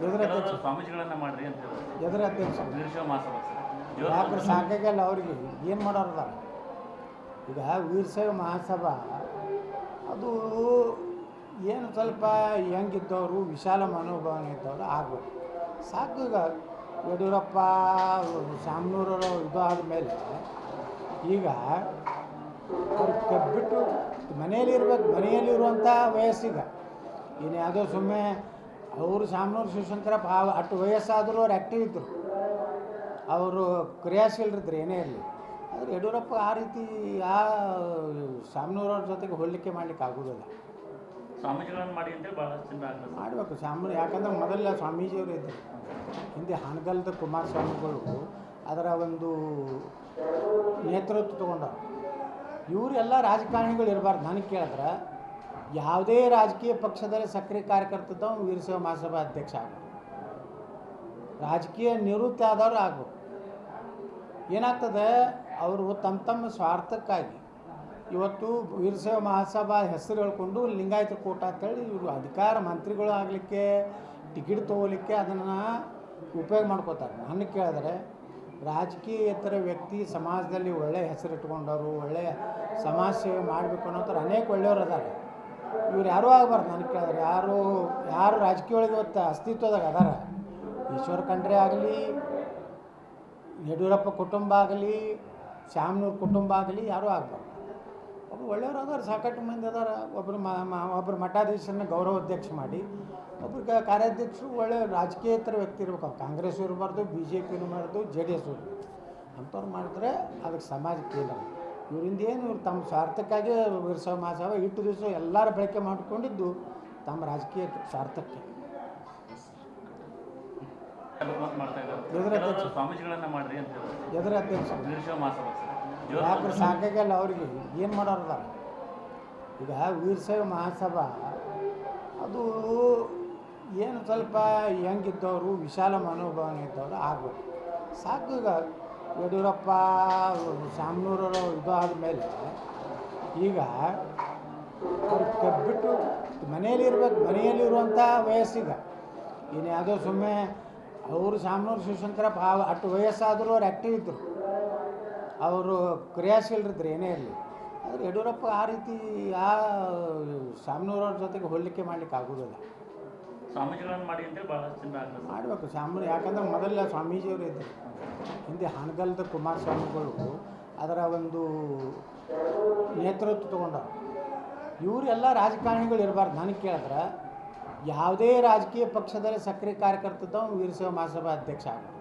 ಎದುರು ಅಧ್ಯಕ್ಷ ಸ್ವಾಮೀಜಿಗಳನ್ನ ಮಾಡ್ರಿ ಅಂತ ಎದುರು ಅಧ್ಯಕ್ಷ ವೀರಶೈವ ಮಹಾಸಭಾ ಯಾಕ್ರೆ ಸಾಕಾಗಲ್ಲ ಅವ್ರಿಗೆ ಏನು ಮಾಡೋರದ. ಈಗ ವೀರಶೈವ ಮಹಾಸಭಾ ಅದು ಏನು ಸ್ವಲ್ಪ ಹೆಂಗಿದ್ದವರು ವಿಶಾಲ ಮನೋಭಾವನೆ ಇದ್ದವರು ಆಗಬೇಕು. ಸಾಕು. ಈಗ ಯಡಿಯೂರಪ್ಪ ಶಾಮನೂರವರು ಇದು ಆದಮೇಲೆ ಈಗ ಅವ್ರು ಬಿಟ್ಟು ಮನೆಯಲ್ಲಿರ್ಬೇಕು. ಮನೆಯಲ್ಲಿರುವಂಥ ವಯಸ್ಸಿಗೆ ಇನ್ನು ಯಾವುದೋ ಸುಮ್ಮನೆ ಅವರು ಶಾಮನೂರು ಶಿವಶಂಕರಪ್ಪ ಅಷ್ಟು ವಯಸ್ಸಾದರೂ ಅವ್ರು ಆ್ಯಕ್ಟಿವ್ ಇದ್ದರು, ಅವರು ಕ್ರಿಯಾಶೀಲರಿದ್ರು ಏನೇ ಇರಲಿ. ಆದರೆ ಯಡಿಯೂರಪ್ಪ ಆ ರೀತಿ ಆ ಶಾಮನೂರವ್ರ ಜೊತೆಗೆ ಹೋಲಿಕೆ ಮಾಡಲಿಕ್ಕೆ ಆಗೋದಿಲ್ಲ. ಸ್ವಾಮೀಜಿಗಳನ್ನು ಮಾಡಿ ಅಂತೇಳಿ ಭಾಳಷ್ಟು ಜನ ಮಾಡಬೇಕು ಶಾಮನೂರು. ಯಾಕಂದ್ರೆ ಮೊದಲ ಸ್ವಾಮೀಜಿಯವರು ಇದ್ದರು, ಹಿಂದೆ ಹಾನಗಲ್ದ ಕುಮಾರಸ್ವಾಮಿಗಳು ಅದರ ಒಂದು ನೇತೃತ್ವ ತೊಗೊಂಡರು. ಇವರೆಲ್ಲ ರಾಜಕಾರಣಿಗಳು ಇರಬಾರ್ದು. ನನಗೆ ಕೇಳಿದ್ರೆ ಯಾವುದೇ ರಾಜಕೀಯ ಪಕ್ಷದಲ್ಲಿ ಸಕ್ರಿಯ ಕಾರ್ಯಕರ್ತದ ವೀರಶೈವ ಮಹಾಸಭಾ ಅಧ್ಯಕ್ಷ ಆಗಬೇಕು. ರಾಜಕೀಯ ನಿವೃತ್ತಿ ಆದವರು ಆಗಬೇಕು. ಏನಾಗ್ತದೆ, ಅವರು ತಮ್ಮ ಸ್ವಾರ್ಥಕ್ಕಾಗಿ ಇವತ್ತು ವೀರಶೈವ ಮಹಾಸಭಾ ಹೆಸರು ಹೇಳ್ಕೊಂಡು ಲಿಂಗಾಯತ ಕೂಟ ಅಂತೇಳಿ ಇವರು ಅಧಿಕಾರ ಮಂತ್ರಿಗಳು ಆಗಲಿಕ್ಕೆ ಟಿಕೆಟ್ ತೊಗೊಲಿಕ್ಕೆ ಅದನ್ನು ಉಪಯೋಗ ಮಾಡ್ಕೋತಾರೆ. ನನಗೆ ಕೇಳಿದ್ರೆ ರಾಜಕೀಯೇತರ ವ್ಯಕ್ತಿ ಸಮಾಜದಲ್ಲಿ ಒಳ್ಳೆಯ ಹೆಸರು ಇಟ್ಕೊಂಡವರು, ಒಳ್ಳೆಯ ಸಮಾಜ ಸೇವೆ ಮಾಡಬೇಕು ಅನ್ನೋಥರ ಅನೇಕ ಒಳ್ಳೆಯವರು ಅದಾರೆ. ಇವ್ರು ಯಾರೂ ಆಗಬಾರ್ದು. ನನಗೆ ಕೇಳಿದ್ರೆ ಯಾರು ರಾಜಕೀಯ ಒಳಗೆ ಇವತ್ತು ಅಸ್ತಿತ್ವದಾಗ ಅದಾರ, ಈಶ್ವರ ಖಂಡ್ರೆ ಆಗಲಿ, ಯಡಿಯೂರಪ್ಪ ಕುಟುಂಬ ಆಗಲಿ, ಶಾಮನೂರು ಕುಟುಂಬ ಆಗಲಿ, ಯಾರೂ ಆಗಬಾರ್ದು. ಒಬ್ಬರು ಒಳ್ಳೆಯವರು ಅದಾರ, ಸಾಕಷ್ಟು ಮಂದಿ ಅದಾರ. ಒಬ್ಬರು ಮಠಾಧೀಶರನ್ನ ಗೌರವ ಅಧ್ಯಕ್ಷ ಮಾಡಿ, ಒಬ್ರಿಗೆ ಕಾರ್ಯಾಧ್ಯಕ್ಷರು ಒಳ್ಳೆಯ ರಾಜಕೀಯೇತರ ವ್ಯಕ್ತಿ ಇರ್ಬೇಕು. ಕಾಂಗ್ರೆಸ್ ಇರಬಾರ್ದು, BJP ಇರಬಾರ್ದು, JDS ಇರಬಾರ್ದು. ಅಂಥವ್ರು ಮಾಡಿದ್ರೆ ಅದಕ್ಕೆ ಸಮಾಜಕ್ಕೆ ಇಲ್ಲ. ಇವರಿಂದ ಏನು ಇವ್ರು ತಮ್ಮ ಸ್ವಾರ್ಥಕ್ಕಾಗಿ ವೀರಶೈವ ಮಹಾಸಭಾ ಇಟ್ಟು ದಿವಸ ಎಲ್ಲರೂ ಬಳಕೆ ಮಾಡಿಕೊಂಡಿದ್ದು ತಮ್ಮ ರಾಜಕೀಯ ಸ್ವಾರ್ಥಕ್ಕೆ. ಎದುರು ಅಧ್ಯಕ್ಷ ಸ್ವಾಮೀಜಿಗಳನ್ನ ಮಾಡ್ರಿ ಅಂತ ಎದುರು ಅಧ್ಯಕ್ಷ ವೀರಶೈವ ಮಹಾಸಭಾ ಯಾಕ್ರೆ ಸಾಕಾಗಲ್ಲ ಅವ್ರಿಗೆ ಏನು ಮಾಡೋರದ. ಈಗ ವೀರಶೈವ ಮಹಾಸಭಾ ಅದು ಏನು ಸ್ವಲ್ಪ ಹೆಂಗಿದ್ದವರು ವಿಶಾಲ ಮನೋಭಾವನೆ ಇದ್ದವರು ಆಗಬೇಕು. ಸಾಕು. ಈಗ ಯಡಿಯೂರಪ್ಪ ಶಾಮನೂರವರು ಇದು ಆದಮೇಲೆ ಈಗ ಅವ್ರು ಬಿಟ್ಟು ಮನೆಯಲ್ಲಿರ್ಬೇಕು. ಮನೆಯಲ್ಲಿರುವಂಥ ವಯಸ್ಸಿಗೆ ಇನ್ನು ಯಾವುದೋ ಸುಮ್ಮನೆ ಅವರು ಶಾಮನೂರು ಶಿವಶಂಕರಪ್ಪ ಅಷ್ಟು ವಯಸ್ಸಾದರೂ ಅವ್ರು ಆ್ಯಕ್ಟಿವ್ ಇದ್ದರು, ಅವರು ಕ್ರಿಯಾಶೀಲರಿದ್ರು ಏನೇ ಇರಲಿ. ಆದರೆ ಯಡಿಯೂರಪ್ಪ ಆ ರೀತಿ ಆ ಶಾಮನೂರವ್ರ ಜೊತೆಗೆ ಹೋಲಿಕೆ ಮಾಡಲಿಕ್ಕೆ ಆಗೋದಿಲ್ಲ. ಸ್ವಾಮೀಜಿಗಳನ್ನು ಮಾಡಿ ಅಂತೇಳಿ ಭಾಳಷ್ಟು ಜನ ಮಾಡಬೇಕು ಶಾಮನೂರು. ಯಾಕಂದ್ರೆ ಮೊದಲ ಸ್ವಾಮೀಜಿಯವರು ಇದ್ದರು, ಹಿಂದೆ ಹಾನಗಲ್ದ ಕುಮಾರಸ್ವಾಮಿಗಳು ಅದರ ಒಂದು ನೇತೃತ್ವ ತೊಗೊಂಡರು. ಇವರೆಲ್ಲ ರಾಜಕಾರಣಿಗಳು ಇರಬಾರ್ದು. ನನಗೆ ಕೇಳಿದ್ರೆ ಯಾವುದೇ ರಾಜಕೀಯ ಪಕ್ಷದಲ್ಲಿ ಸಕ್ರಿಯ ಕಾರ್ಯಕರ್ತದ ವೀರಶೈವ ಮಹಾಸಭಾ ಅಧ್ಯಕ್ಷ ಆಗಬೇಕು.